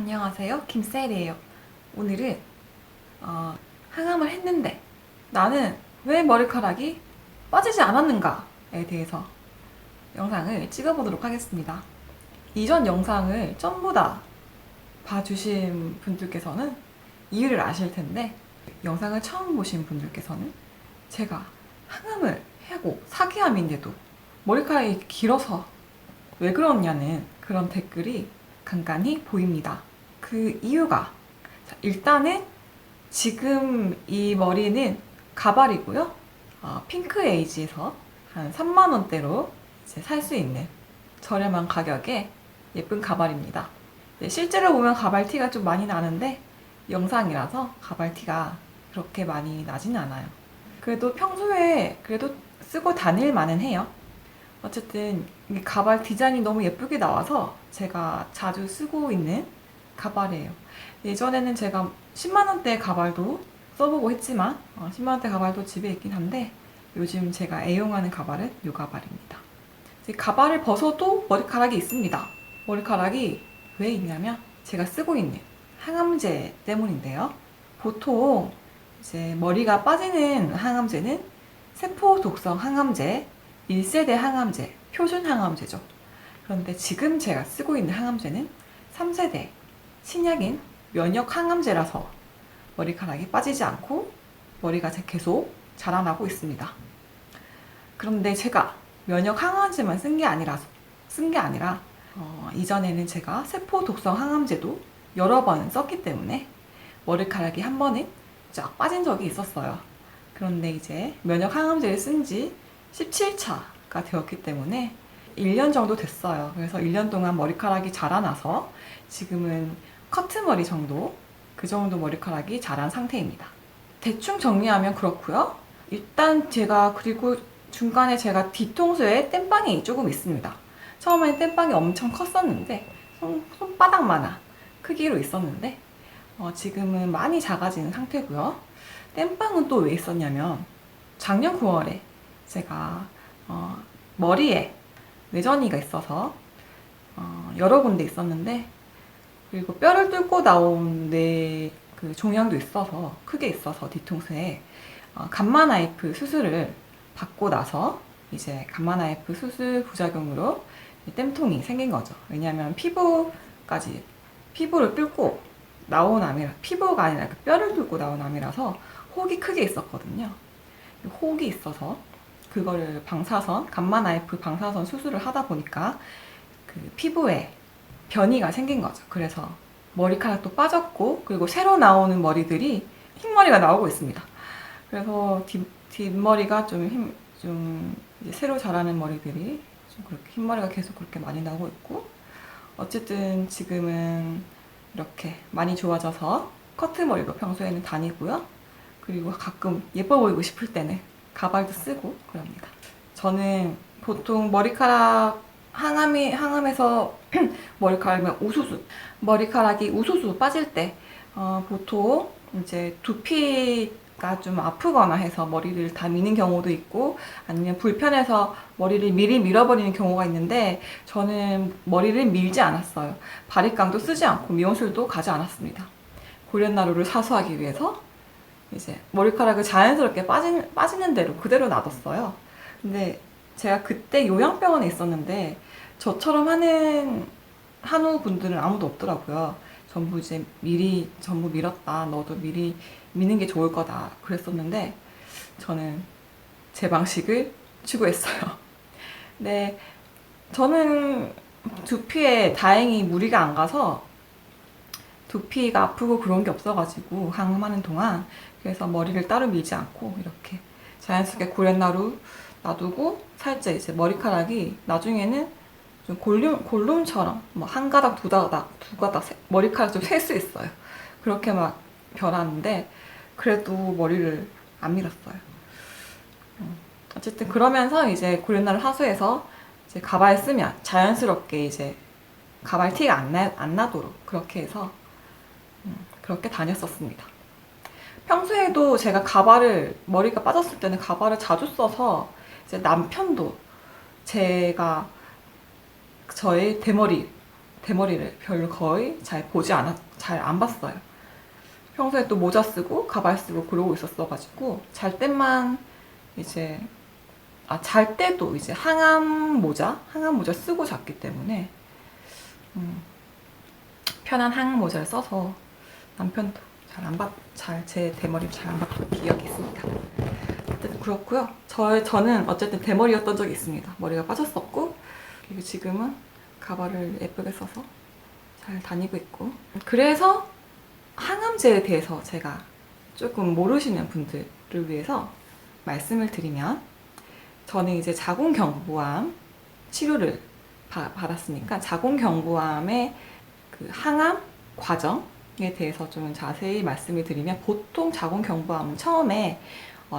안녕하세요, 김셀이에요. 오늘은 항암을 했는데 나는 왜 머리카락이 빠지지 않았는가에 대해서 영상을 찍어보도록 하겠습니다. 이전 영상을 전부 다 봐주신 분들께서는 이유를 아실 텐데, 영상을 처음 보신 분들께서는 제가 항암을 하고 사기암인데도 머리카락이 길어서 왜 그러냐는 그런 댓글이 간간히 보입니다. 그 이유가, 일단은 지금 이 머리는 가발이고요. 핑크에이지에서 한 3만원대로 살 수 있는 저렴한 가격에 예쁜 가발입니다. 실제로 보면 가발티가 좀 많이 나는데 영상이라서 가발티가 그렇게 많이 나진 않아요. 그래도 평소에 그래도 쓰고 다닐 만은 해요. 어쨌든 이 가발 디자인이 너무 예쁘게 나와서 제가 자주 쓰고 있는 가발이에요. 예전에는 제가 10만원대 가발도 써보고 했지만 10만원대 가발도 집에 있긴 한데, 요즘 제가 애용하는 가발은 이 가발입니다. 가발을 벗어도 머리카락이 있습니다. 머리카락이 왜 있냐면 제가 쓰고 있는 항암제 때문인데요. 보통 이제 머리가 빠지는 항암제는 세포 독성 항암제, 1세대 항암제, 표준 항암제죠. 그런데 지금 제가 쓰고 있는 항암제는 3세대 신약인 면역 항암제라서 머리카락이 빠지지 않고 머리가 계속 자라나고 있습니다. 그런데 제가 면역 항암제만 쓴 게 아니라 이전에는 제가 세포 독성 항암제도 여러 번 썼기 때문에 머리카락이 한 번은 쫙 빠진 적이 있었어요. 그런데 이제 면역 항암제를 쓴 지 17차가 되었기 때문에 1년 정도 됐어요. 그래서 1년 동안 머리카락이 자라나서 지금은 커트머리 정도, 그 정도 머리카락이 자란 상태입니다. 대충 정리하면 그렇고요. 일단 그리고 중간에 제가 뒤통수에 땜빵이 조금 있습니다. 처음엔 땜빵이 엄청 컸었는데, 손바닥만한 크기로 있었는데 지금은 많이 작아지는 상태고요. 땜빵은 또 왜 있었냐면, 작년 9월에 제가 머리에 뇌전이가 있어서 여러 군데 있었는데, 그리고 뼈를 뚫고 나온 그 종양도 있어서, 크게 있어서 뒤통수에 감마나이프 수술을 받고 나서 이제 감마나이프 수술 부작용으로 땜통이 생긴 거죠. 왜냐하면 피부를 뚫고 나온 암이라, 피부가 아니라 그 뼈를 뚫고 나온 암이라서 혹이 크게 있었거든요. 혹이 있어서 그거를 감마나이프 방사선 수술을 하다 보니까 그 피부에 변이가 생긴 거죠. 그래서 머리카락도 빠졌고, 그리고 새로 나오는 머리들이 흰머리가 나오고 있습니다. 그래서 뒷머리가 좀 이제 새로 자라는 머리들이 좀 그렇게 흰머리가 계속 그렇게 많이 나오고 있고, 어쨌든 지금은 이렇게 많이 좋아져서 커트머리로 평소에는 다니고요. 그리고 가끔 예뻐 보이고 싶을 때는 가발도 쓰고 그럽니다. 저는 보통 항암에서 머리카락이 우수수 빠질 때 보통 이제 두피가 좀 아프거나 해서 머리를 다 미는 경우도 있고, 아니면 불편해서 머리를 미리 밀어버리는 경우가 있는데, 저는 머리를 밀지 않았어요. 바리깡도 쓰지 않고 미용실도 가지 않았습니다. 고렛나루를 사수하기 위해서 이제 머리카락을 자연스럽게 빠지는 대로 그대로 놔뒀어요. 근데 제가 그때 요양병원에 있었는데 저처럼 하는 한우 분들은 아무도 없더라고요. 전부 밀었다. 너도 미리 미는 게 좋을 거다. 그랬었는데 저는 제 방식을 추구했어요. 근데 저는 두피에 다행히 무리가 안 가서 두피가 아프고 그런 게 없어가지고 항암하는 동안, 그래서 머리를 따로 밀지 않고 이렇게 자연스럽게 고렛나루 놔두고, 살짝 이제 머리카락이 나중에는 좀 골룸처럼 뭐 한 가닥 두 가닥 머리카락 좀 셀 수 있어요. 그렇게 막 변하는데 그래도 머리를 안 밀었어요. 어쨌든 그러면서 이제 고렛나루 하수해서 이제 가발 쓰면 자연스럽게 이제 가발 티가 안 나도록 그렇게 해서 그렇게 다녔었습니다. 평소에도 제가 머리가 빠졌을 때는 가발을 자주 써서, 이제 남편도 제가 저의 대머리 대머리를 별로 거의 잘 안 봤어요. 평소에 또 모자 쓰고 가발 쓰고 그러고 있었어가지고 잘 때만 이제 잘 때도 이제 항암 모자 쓰고 잤기 때문에 편한 항암 모자를 써서 남편도 제 대머리를 잘 안 봤던 기억이 있습니다. 어쨌든 그렇고요. 저는 어쨌든 대머리였던 적이 있습니다. 머리가 빠졌었고, 그리고 지금은 가발을 예쁘게 써서 잘 다니고 있고. 그래서 항암제에 대해서 제가 조금 모르시는 분들을 위해서 말씀을 드리면, 저는 이제 자궁경부암 치료를 받았으니까 자궁경부암의 그 항암 과정에 대해서 좀 자세히 말씀을 드리면, 보통 자궁경부암은 처음에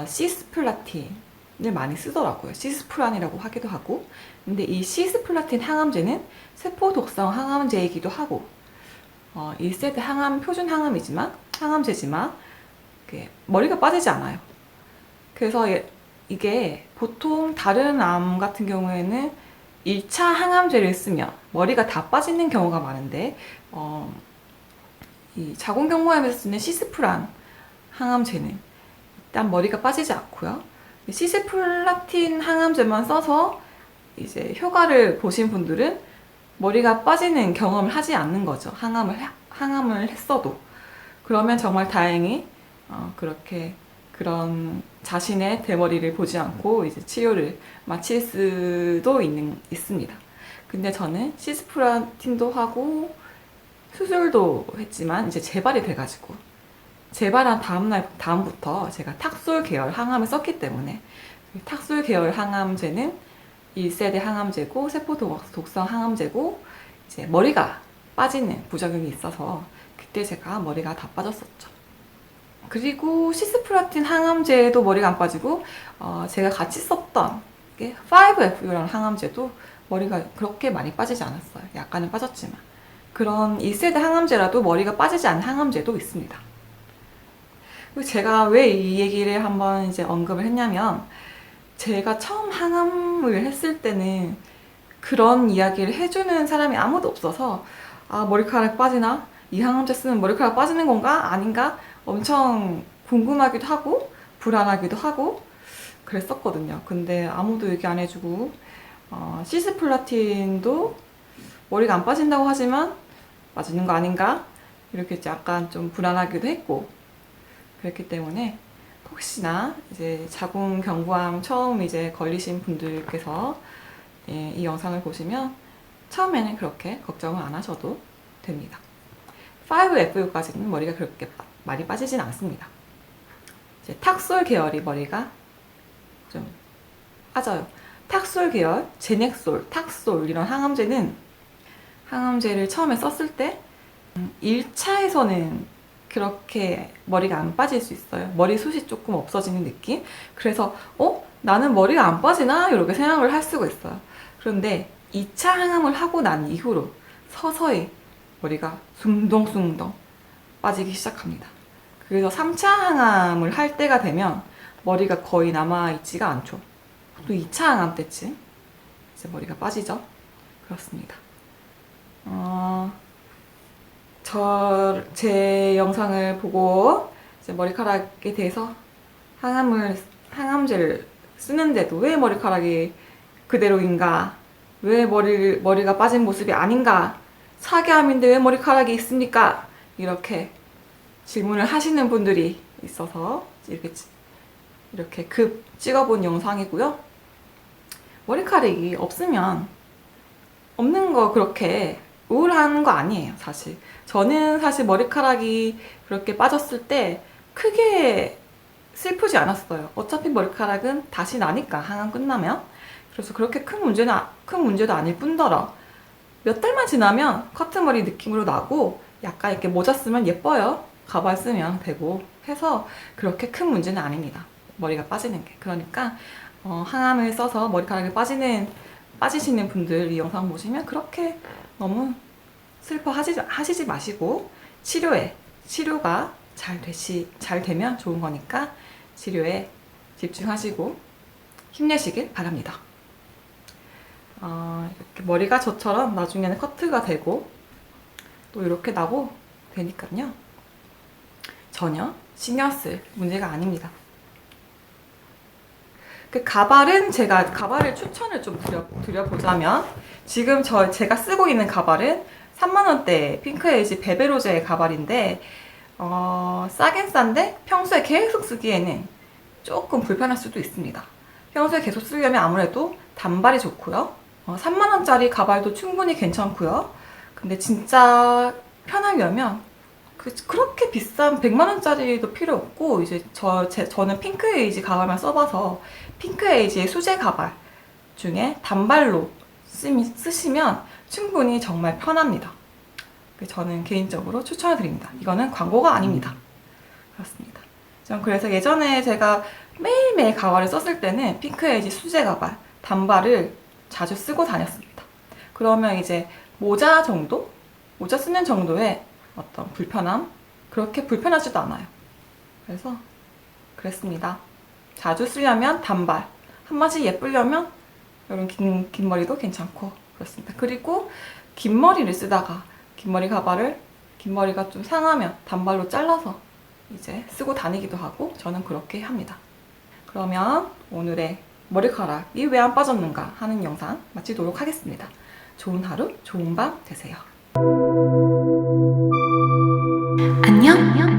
시스플라틴을 많이 쓰더라고요. 시스프란이라고 하기도 하고. 근데 이 시스플라틴 항암제는 세포 독성 항암제이기도 하고 1세대 표준 항암제지만 머리가 빠지지 않아요. 그래서 이게 보통 다른 암 같은 경우에는 1차 항암제를 쓰면 머리가 다 빠지는 경우가 많은데 이 자궁경부암에서 쓰는 시스프란 항암제는 일단 머리가 빠지지 않고요. 시스플라틴 항암제만 써서 이제 효과를 보신 분들은 머리가 빠지는 경험을 하지 않는 거죠. 항암을 했어도. 그러면 정말 다행히 그런 자신의 대머리를 보지 않고 이제 치료를 마칠 수도 있습니다. 근데 저는 시스플라틴도 하고 수술도 했지만 이제 재발이 돼가지고, 재발한 다음부터 제가 탁솔 계열 항암을 썼기 때문에, 탁솔 계열 항암제는 1세대 항암제고 세포 독성 항암제고 이제 머리가 빠지는 부작용이 있어서 그때 제가 머리가 다 빠졌었죠. 그리고 시스플라틴 항암제도 머리가 안 빠지고 제가 같이 썼던 게 5FU라는 항암제도 머리가 그렇게 많이 빠지지 않았어요. 약간은 빠졌지만. 그런 1세대 항암제라도 머리가 빠지지 않는 항암제도 있습니다. 그리고 제가 왜 이 얘기를 한번 이제 언급을 했냐면, 제가 처음 항암을 했을 때는 그런 이야기를 해주는 사람이 아무도 없어서 머리카락 빠지나? 이 항암제 쓰면 머리카락 빠지는 건가? 아닌가? 엄청 궁금하기도 하고 불안하기도 하고 그랬었거든요. 근데 아무도 얘기 안 해주고 시스플라틴도 머리가 안 빠진다고 하지만 빠지는 거 아닌가? 이렇게 약간 좀 불안하기도 했고, 그랬기 때문에 혹시나 이제 자궁경부암 처음 이제 걸리신 분들께서 이 영상을 보시면 처음에는 그렇게 걱정을 안 하셔도 됩니다. 5FU까지는 머리가 그렇게 많이 빠지진 않습니다. 이제 탁솔 계열이 머리가 좀 빠져요. 탁솔 계열, 제넥솔, 탁솔 이런 항암제를 처음에 썼을 때 1차에서는 그렇게 머리가 안 빠질 수 있어요. 머리숱이 조금 없어지는 느낌? 그래서 나는 머리가 안 빠지나? 이렇게 생각을 할 수가 있어요. 그런데 2차 항암을 하고 난 이후로 서서히 머리가 숭덩숭덩 빠지기 시작합니다. 그래서 3차 항암을 할 때가 되면 머리가 거의 남아있지가 않죠. 또 2차 항암 때쯤 이제 머리가 빠지죠. 그렇습니다. 제 영상을 보고 이제 머리카락에 대해서 항암제를 쓰는데도 왜 머리카락이 그대로인가? 왜 머리가 빠진 모습이 아닌가? 사계암인데 왜 머리카락이 있습니까? 이렇게 질문을 하시는 분들이 있어서 이렇게 급 찍어본 영상이고요. 머리카락이 없으면 없는 거 그렇게 우울한 거 아니에요, 사실. 저는 사실 머리카락이 그렇게 빠졌을 때 크게 슬프지 않았어요. 어차피 머리카락은 다시 나니까, 항암 끝나면. 그래서 그렇게 큰 문제도 아닐 뿐더러 몇 달만 지나면 커트머리 느낌으로 나고 약간 이렇게 모자 쓰면 예뻐요. 가발 쓰면 되고 해서 그렇게 큰 문제는 아닙니다. 머리가 빠지는 게. 그러니까 항암을 써서 머리카락이 빠지시는 분들 이 영상 보시면 그렇게 너무 슬퍼하시지 마시고 치료가 잘 되면 좋은 거니까 치료에 집중하시고 힘내시길 바랍니다. 이렇게 머리가 저처럼 나중에는 커트가 되고 또 이렇게 나고 되니까요. 전혀 신경 쓸 문제가 아닙니다. 그 가발은 제가 가발을 추천을 좀 드려보자면 지금 제가 쓰고 있는 가발은 3만원대 핑크에이지 베베로제의 가발인데 싸긴 싼데 평소에 계속 쓰기에는 조금 불편할 수도 있습니다. 평소에 계속 쓰려면 아무래도 단발이 좋고요. 3만원짜리 가발도 충분히 괜찮고요. 근데 진짜 편하려면 그렇게 비싼 100만원짜리도 필요 없고, 이제 저는 핑크에이지 가발만 써봐서 핑크에이지의 수제 가발 중에 단발로 쓰시면 충분히 정말 편합니다. 저는 개인적으로 추천을 드립니다. 이거는 광고가 아닙니다. 그렇습니다. 전 그래서 예전에 제가 매일매일 가발을 썼을 때는 핑크에이지 수제 가발, 단발을 자주 쓰고 다녔습니다. 그러면 이제 모자 쓰는 정도의 어떤 불편함? 그렇게 불편하지도 않아요. 그래서 그랬습니다. 자주 쓰려면 단발, 한 번씩 예쁘려면 이런 긴 머리도 괜찮고 그렇습니다. 그리고 긴 머리를 쓰다가 긴 머리가 좀 상하면 단발로 잘라서 이제 쓰고 다니기도 하고 저는 그렇게 합니다. 그러면 오늘의 머리카락이 왜 안 빠졌는가 하는 영상 마치도록 하겠습니다. 좋은 하루, 좋은 밤 되세요. 안녕?